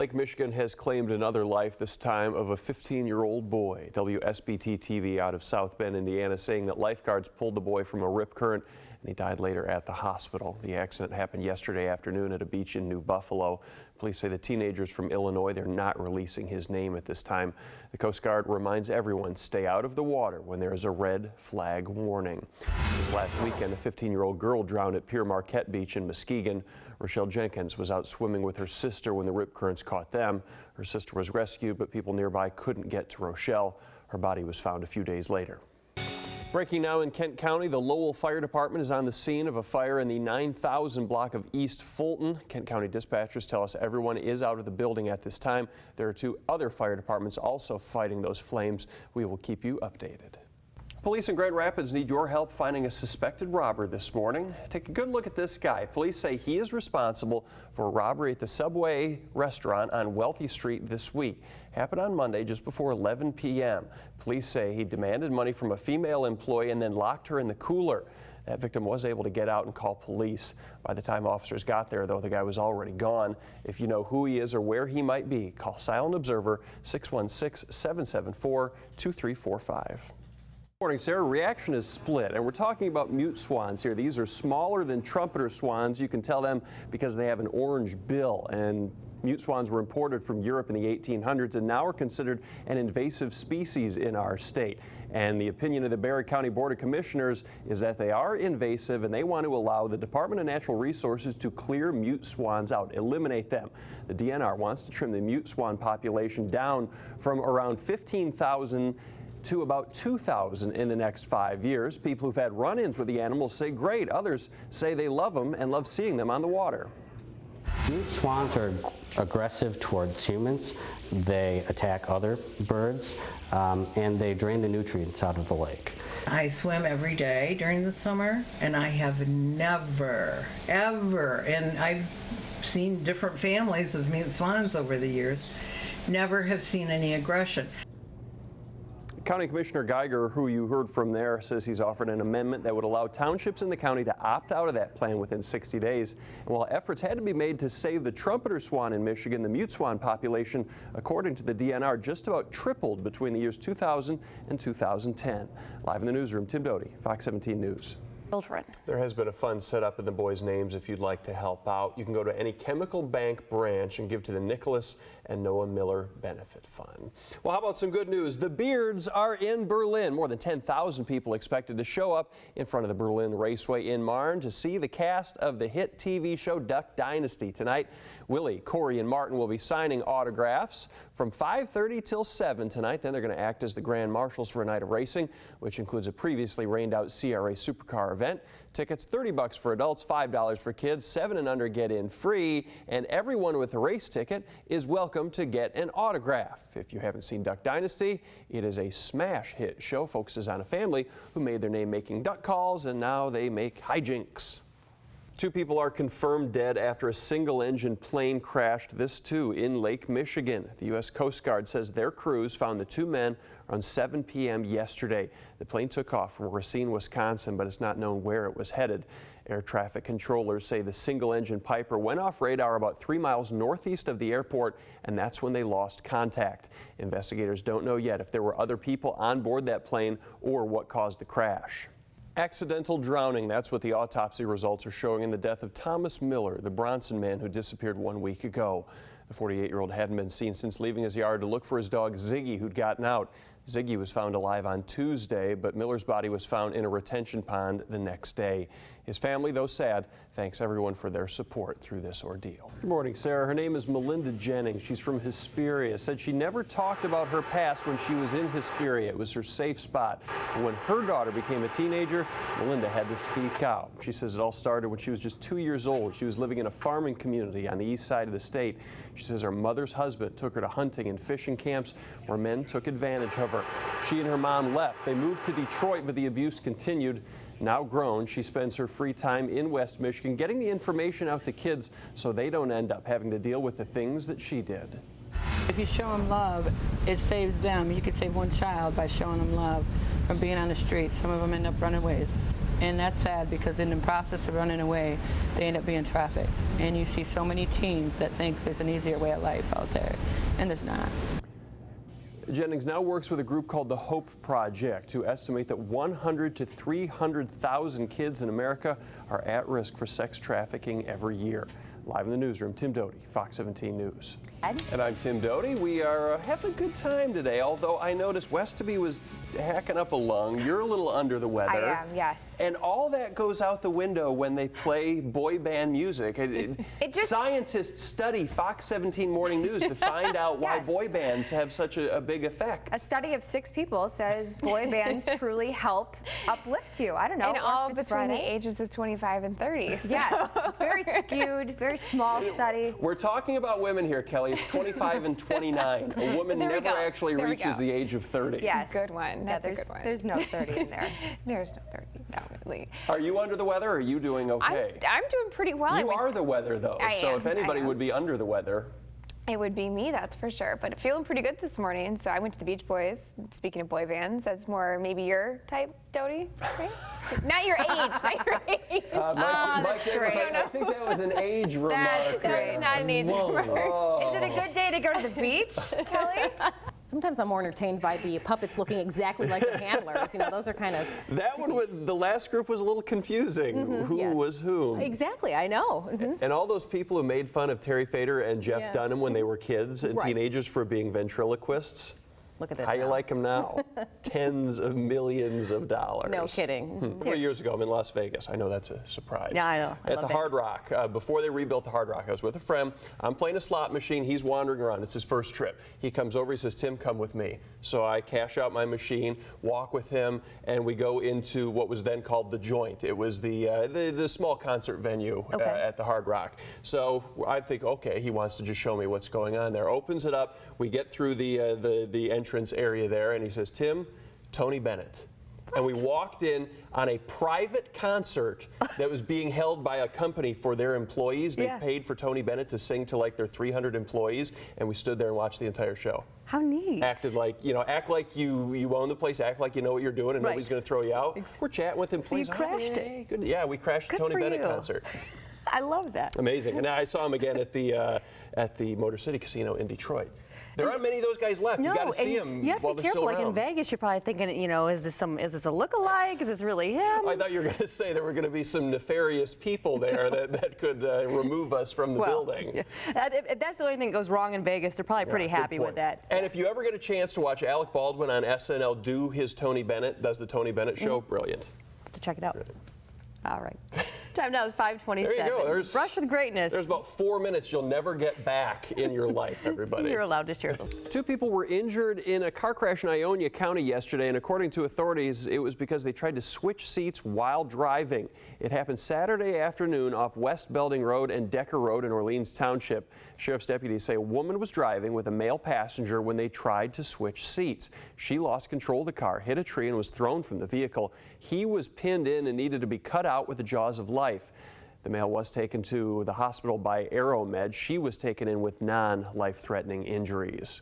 Lake Michigan has claimed another life, this time of a 15-year-old boy. WSBT TV out of South Bend, Indiana, saying that lifeguards pulled the boy from a rip current and he died later at the hospital. The accident happened yesterday afternoon at a beach in New Buffalo. Police say the teenager's from Illinois. They're not releasing his name at this time. The Coast Guard reminds everyone stay out of the water when there is a red flag warning. Just last weekend, a 15-year-old girl drowned at Pier Marquette Beach in Muskegon. Rochelle Jenkins was out swimming with her sister when the rip currents caught them. Her sister was rescued, but people nearby couldn't get to Rochelle. Her body was found a few days later. Breaking now in Kent County, the Lowell Fire Department is on the scene of a fire in the 9,000 block of East Fulton. Kent County dispatchers tell us everyone is out of the building at this time. There are 2 other fire departments also fighting those flames. We will keep you updated. Police in Grand Rapids need your help finding a suspected robber this morning. Take a good look at this guy. Police say he is responsible for a robbery at the Subway restaurant on Wealthy Street this week. Happened on Monday just before 11 p.m. Police say he demanded money from a female employee and then locked her in the cooler. That victim was able to get out and call police. By the time officers got there, though, the guy was already gone. If you know who he is or where he might be, call Silent Observer 616-774-2345. Morning, Sarah. Reaction is split, and we're talking about mute swans here. These are smaller than trumpeter swans. You can tell them because they have an orange bill, and mute swans were imported from Europe in the 1800s and now are considered an invasive species in our state. And the opinion of the Barry County Board of Commissioners is that they are invasive and they want to allow the Department of Natural Resources to clear mute swans out, eliminate them. The DNR wants to trim the mute swan population down from around 15,000 to about 2,000 in the next 5 years. People who've had run-ins with the animals say great. Others say they love them and love seeing them on the water. Mute swans are aggressive towards humans. They attack other birds, and they drain the nutrients out of the lake. I swim every day during the summer, and I have never, ever, and I've seen different families of mute swans over the years, never have seen any aggression. County Commissioner Geiger, who you heard from there, says he's offered an amendment that would allow townships in the county to opt out of that plan within 60 days. And while efforts had to be made to save the trumpeter swan in Michigan, the mute swan population, according to the DNR, just about tripled between the years 2000 and 2010. Live in the newsroom, Tim Doty, Fox 17 News. If you show them love, it saves them. You could save one child by showing them love from being on the streets. Some of them end up runaways. And that's sad because in the process of running away, they end up being trafficked. And you see so many teens that think there's an easier way of life out there, and there's not. Jennings now works with a group called the Hope Project to estimate that 100 to 300,000 kids in America are at risk for sex trafficking every year. Live in the newsroom, Tim Doty, Fox 17 News. And I'm Tim Doty. We are having a good time today, although I noticed Westaby was hacking up a lung. You're a little under the weather. I am, yes. And all that goes out the window when they play boy band music. Scientists study Fox 17 Morning News to find out why Yes. boy bands have such a big effect. A study of 6 people says boy bands truly help uplift you. I don't know. And or all if it's between the Friday. ages of 25 and 30. So. Yes, it's very skewed, very small study. We're talking about women here, Kelly. It's 25 and 29. A woman There we never go. actually There we reaches go. the age of 30. Yes. Good one. Yeah, That's a good one. there's no 30 in there. There's no 30, definitely. Are you under the weather or are you doing okay? I'm doing pretty well. You are the weather, though. I So am, if anybody I am. would be under the weather, It would be me, that's for sure. But feeling pretty good this morning. So I went to the Beach Boys. Speaking of boy bands, that's more maybe your type, Doty, right? Not your age, not your age. Mike Davis, great. I think that was an age remark. That's That great. was not an age remark. Is it a good day to go to the beach, Kelly? Sometimes I'm more entertained by the puppets looking exactly like their handlers. You know, those are kind of... That one, the last group was a little confusing. Who yes. was whom? Exactly, I know. And all those people who made fun of Terry Fator and Jeff Yeah. Dunham when they were kids and Right. teenagers for being ventriloquists. Look at this How you now. like them now? Tens of millions of dollars. No kidding. A couple of years ago, I'm in Las Vegas. I know that's a surprise. Yeah, I know. I At love the Hard Rock, before they rebuilt the Hard Rock, I was with a friend. I'm playing a slot machine. He's wandering around. It's his first trip. He comes over. He says, "Tim, come with me." So I cash out my machine, walk with him, and we go into what was then called the Joint. It was the small concert venue at the Hard Rock. So I think, okay, he wants to just show me what's going on there. Opens it up. We get through the entrance area there, and he says, "Tim, Tony Bennett." And we walked in on a private concert that was being held by a company for their employees. They paid for Tony Bennett to sing to like their 300 employees, and we stood there and watched the entire show. How neat. Acted like, act like you own the place, act like you know what you're doing and nobody's going to throw you out. We're chatting with employees. you crashed it. Hey, good. Yeah, we crashed the Good Tony for Bennett you. concert. I love that. Amazing. And I saw him again at the Motor City Casino in Detroit. There aren't many of those guys left. You got to see them you have while to be they're careful. still Like in around. Vegas, you're probably thinking, is this a look-alike? Is this really him? I thought you were going to say there were going to be some nefarious people there that could remove us from the building. Yeah. If that's the only thing that goes wrong in Vegas, they're probably pretty Good happy with point. that. And if you ever get a chance to watch Alec Baldwin on SNL do his Tony Bennett, does the Tony Bennett show, brilliant. To check it out. All right. Time now is 5:27. There you go. Brush with greatness. There's about 4 minutes you'll never get back in your life, everybody. You're allowed to share those. 2 people were injured in a car crash in Ionia County yesterday, and according to authorities, it was because they tried to switch seats while driving. It happened Saturday afternoon off West Belding Road and Decker Road in Orleans Township. Sheriff's deputies say a woman was driving with a male passenger when they tried to switch seats. She lost control of the car, hit a tree, and was thrown from the vehicle. He was pinned in and needed to be cut out with the jaws of life. The male was taken to the hospital by Aeromed. She was taken in with non-life-threatening injuries.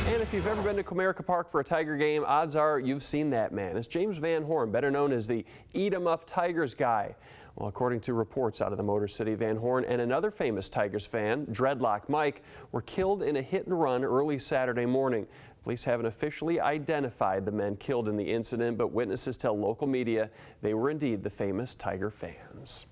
And if you've ever been to Comerica Park for a Tiger game, odds are you've seen that man. It's James Van Horn, better known as the Eat 'em Up Tigers guy. Well, according to reports out of the Motor City, Van Horn and another famous Tigers fan, Dreadlock Mike, were killed in a hit-and-run early Saturday morning. Police haven't officially identified the men killed in the incident, but witnesses tell local media they were indeed the famous Tiger fans.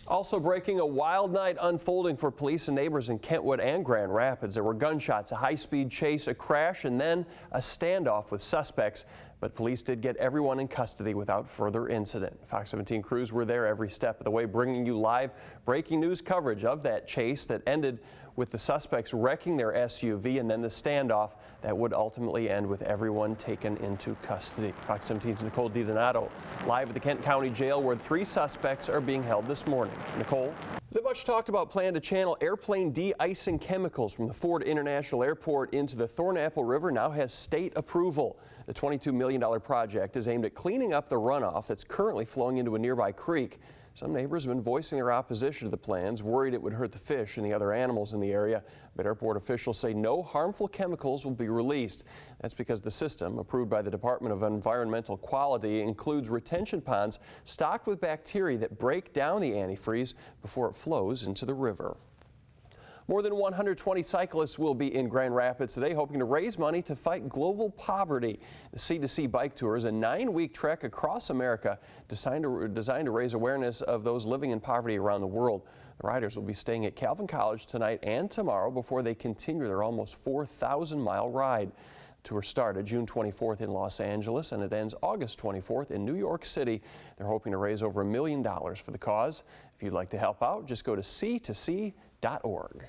Also breaking, a wild night unfolding for police and neighbors in Kentwood and Grand Rapids. There were gunshots, a high-speed chase, a crash, and then a standoff with suspects. But police did get everyone in custody without further incident. Fox 17 crews were there every step of the way, bringing you live breaking news coverage of that chase that ended with the suspects wrecking their SUV and then the standoff that would ultimately end with everyone taken into custody. Fox 17's Nicole DiDonato live at the Kent County Jail where 3 suspects are being held this morning. Nicole? The much talked about plan to channel airplane de-icing chemicals from the Ford International Airport into the Thornapple River now has state approval. The $22 million project is aimed at cleaning up the runoff that's currently flowing into a nearby creek. Some neighbors have been voicing their opposition to the plans, worried it would hurt the fish and the other animals in the area. But airport officials say no harmful chemicals will be released. That's because the system, approved by the Department of Environmental Quality, includes retention ponds stocked with bacteria that break down the antifreeze before it flows into the river. More than 120 cyclists will be in Grand Rapids today, hoping to raise money to fight global poverty. The C2C Bike Tour is a 9-week trek across America designed to raise awareness of those living in poverty around the world. The riders will be staying at Calvin College tonight and tomorrow before they continue their almost 4,000-mile ride. The tour started June 24th in Los Angeles and it ends August 24th in New York City. They're hoping to raise over $1 million for the cause. If you'd like to help out, just go to c2c.org.